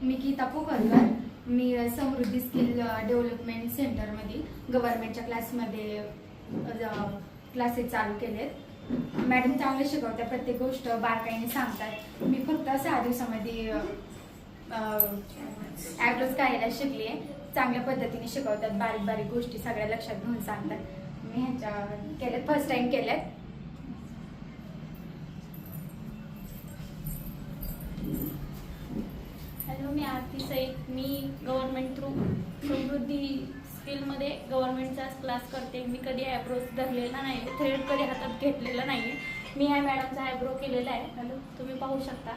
मी गीता पोखरकर. मी समृद्धी skill development सेंटरमध्ये गव्हर्नमेंटच्या क्लासमध्ये क्लासेस चालू केलेत. मॅडम चांगले शिकवतात, प्रत्येक गोष्ट बारकाईने सांगतात. मी फक्त 6 दिवसामध्ये ॲब्रोज काढायला शिकले. चांगल्या पद्धतीने शिकवतात, बारीक बारीक गोष्टी सगळ्या लक्षात घेऊन सांगतात. मी ह्यांच्या केल्यात, फर्स्ट टाइम केल्यात. हॅलो, मी आरती सईद. मी गव्हर्नमेंट थ्रू समृद्धी स्किलमध्ये गव्हर्नमेंटचाच क्लास करते. मी कधी ॲब्रोज धरलेला नाही, थ्रेड कधी हातात घेतलेला नाही. मी ह्या मॅडमचा ॲब्रो केलेला आहे. हॅलो, तुम्ही पाहू शकता.